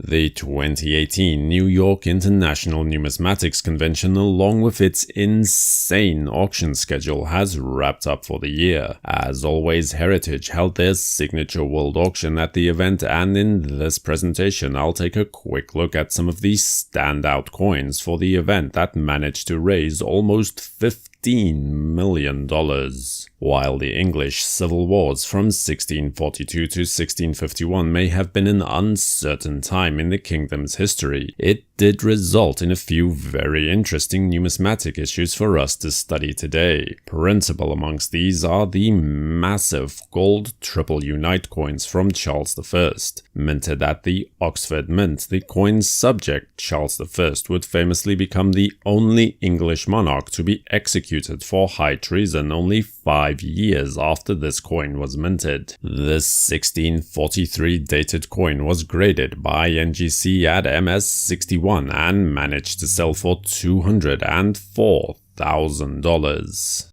The 2018 New York International Numismatics Convention, along with its insane auction schedule, has wrapped up for the year. As always, Heritage held their signature world auction at the event, and in this presentation I'll take a quick look at some of the standout coins for the event that managed to raise almost $15 million. While the English civil wars from 1642 to 1651 may have been an uncertain time in the kingdom's history, it did result in a few very interesting numismatic issues for us to study today. Principal amongst these are the massive gold triple unite coins from Charles I. Minted at the Oxford Mint, the coin's subject, Charles I, would famously become the only English monarch to be executed for high treason only 5 years after this coin was minted. This 1643 dated coin was graded by NGC at MS61 and managed to sell for $204,000.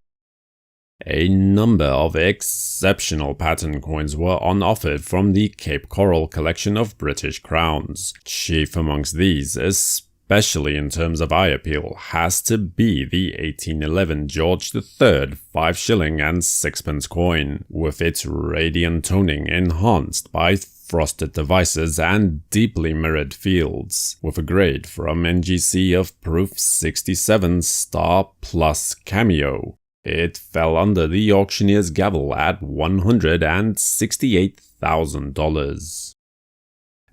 A number of exceptional pattern coins were on offer from the Cape Coral collection of British crowns. Chief amongst these, especially in terms of eye appeal, has to be the 1811 George III 5 shilling and 6 coin, with its radiant toning enhanced by frosted devices and deeply mirrored fields, with a grade from NGC of Proof 67 Star Plus Cameo. It fell under the auctioneer's gavel at $168,000.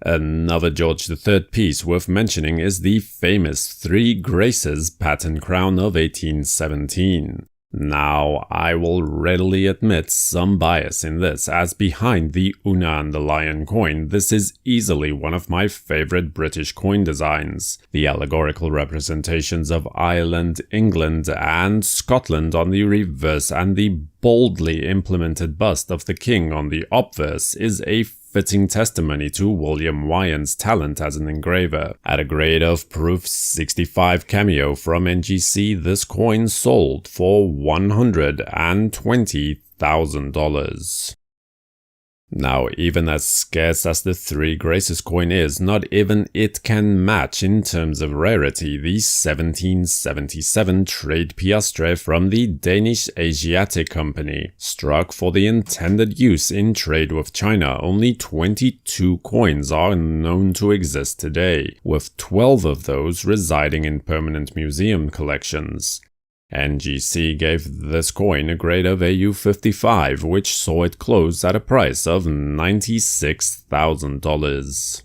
Another George III piece worth mentioning is the famous Three Graces pattern crown of 1817. Now, I will readily admit some bias in this, as behind the Una and the Lion coin, this is easily one of my favorite British coin designs. The allegorical representations of Ireland, England, and Scotland on the reverse and the boldly implemented bust of the king on the obverse is a fitting testimony to William Wyand's talent as an engraver. At a grade of Proof 65 Cameo from NGC, this coin sold for $120,000. Now, even as scarce as the Three Graces coin is, not even it can match in terms of rarity the 1777 trade Piastre from the Danish Asiatic Company. Struck for the intended use in trade with China, only 22 coins are known to exist today, with 12 of those residing in permanent museum collections. NGC gave this coin a grade of AU55, which saw it close at a price of $96,000.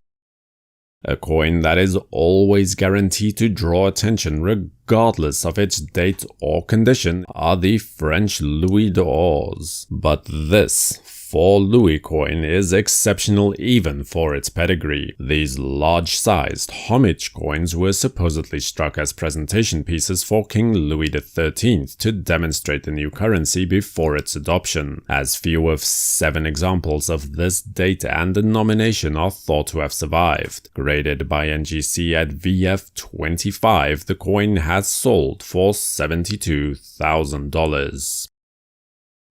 A coin that is always guaranteed to draw attention regardless of its date or condition are the French Louis d'Ors. But this 4 Louis coin is exceptional even for its pedigree. These large-sized homage coins were supposedly struck as presentation pieces for King Louis XIII to demonstrate the new currency before its adoption, as few of 7 examples of this date and denomination are thought to have survived. Graded by NGC at VF25, the coin has sold for $72,000.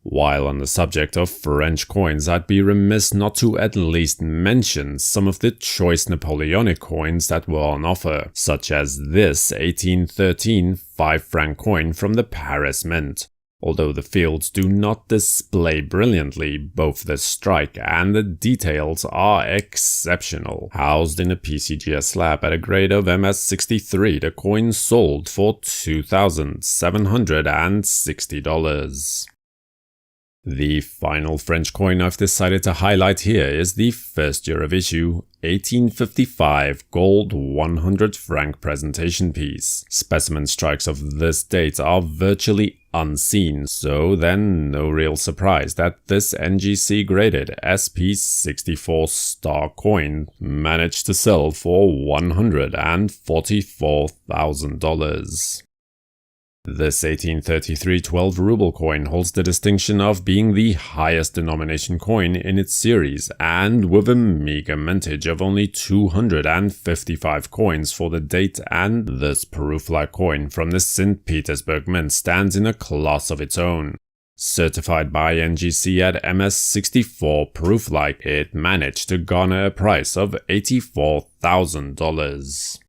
While on the subject of French coins, I'd be remiss not to at least mention some of the choice Napoleonic coins that were on offer, such as this 1813 5-franc coin from the Paris Mint. Although the fields do not display brilliantly, both the strike and the details are exceptional. Housed in a PCGS slab at a grade of MS63, the coin sold for $2,760. The final French coin I've decided to highlight here is the first year of issue 1855 gold 100 franc presentation piece. Specimen strikes of this date are virtually unseen, so then no real surprise that this NGC graded SP64 star coin managed to sell for $144,000. This 1833 12 ruble coin holds the distinction of being the highest denomination coin in its series, and with a meager mintage of only 255 coins for the date, and this proof-like coin from the St. Petersburg Mint stands in a class of its own. Certified by NGC at MS64 proof-like, it managed to garner a price of $84,000.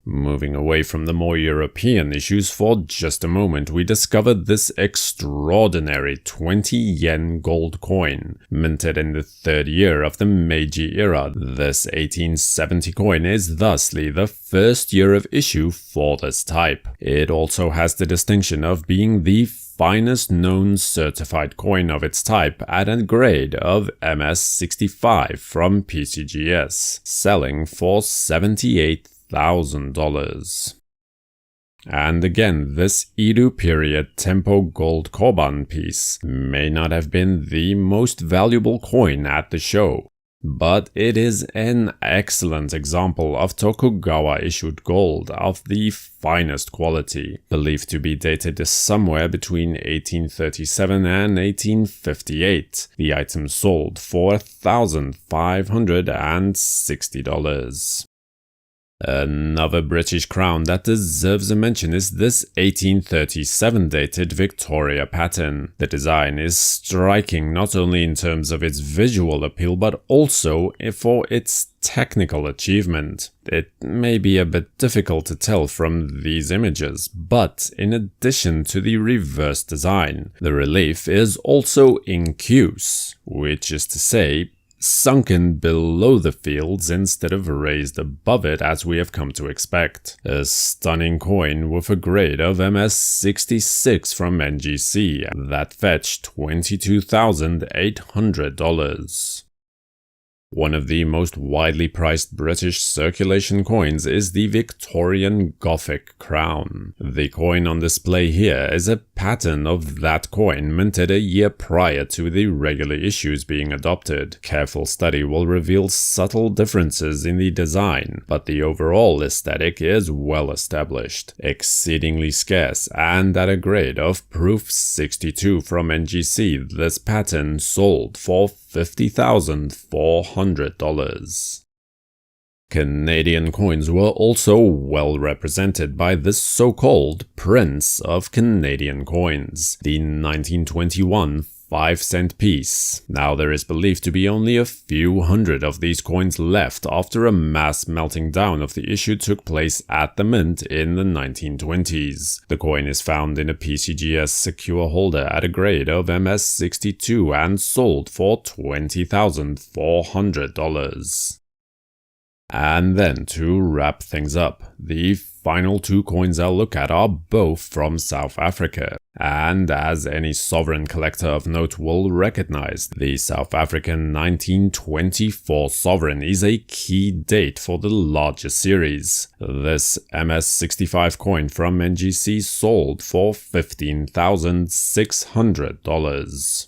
Moving away from the more European issues for just a moment, we discovered this extraordinary 20 yen gold coin, minted in the third year of the Meiji era. This 1870 coin is thusly the first year of issue for this type. It also has the distinction of being the finest known certified coin of its type at a grade of MS65 from PCGS, selling for $78,000. And again, this Edo period Tempo gold Koban piece may not have been the most valuable coin at the show, but it is an excellent example of Tokugawa issued gold of the finest quality, believed to be dated somewhere between 1837 and 1858. The item sold for $1,560. Another British crown that deserves a mention is this 1837 dated Victoria pattern. The design is striking not only in terms of its visual appeal but also for its technical achievement. It may be a bit difficult to tell from these images, but in addition to the reverse design, the relief is also incuse, which is to say, sunken below the fields instead of raised above it as we have come to expect. A stunning coin with a grade of MS66 from NGC that fetched $22,800. One of the most widely priced British circulation coins is the Victorian Gothic crown. The coin on display here is a pattern of that coin minted a year prior to the regular issues being adopted. Careful study will reveal subtle differences in the design, but the overall aesthetic is well established, exceedingly scarce, and at a grade of Proof 62 from NGC, this pattern sold for $50,400. Canadian coins were also well represented by this so-called Prince of Canadian coins, the 1921 5-cent piece. Now there is believed to be only a few hundred of these coins left after a mass melting down of the issue took place at the mint in the 1920s. The coin is found in a PCGS secure holder at a grade of MS62 and sold for $20,400. And then to wrap things up, the final two coins I'll look at are both from South Africa. And as any sovereign collector of note will recognize, the South African 1924 sovereign is a key date for the larger series. This MS65 coin from NGC sold for $15,600.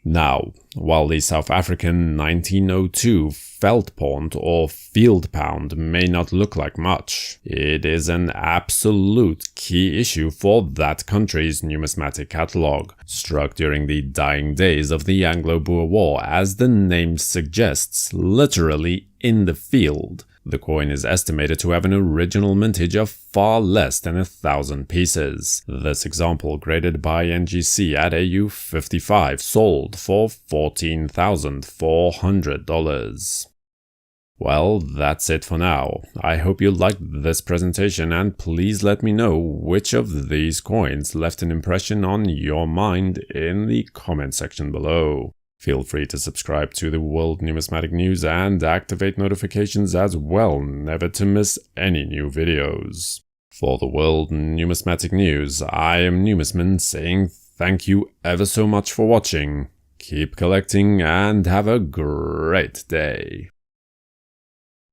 Now, while the South African 1902 Veldpond or field pound may not look like much, it is an absolute key issue for that country's numismatic catalogue, struck during the dying days of the Anglo-Boer War, as the name suggests, literally in the field. The coin is estimated to have an original mintage of far less than 1,000 pieces. This example, graded by NGC at AU 55, sold for $14,400. Well, that's it for now. I hope you liked this presentation, and please let me know which of these coins left an impression on your mind in the comment section below. Feel free to subscribe to the World Numismatic News and activate notifications as well, never to miss any new videos. For the World Numismatic News, I am Numisman saying thank you ever so much for watching. Keep collecting and have a great day.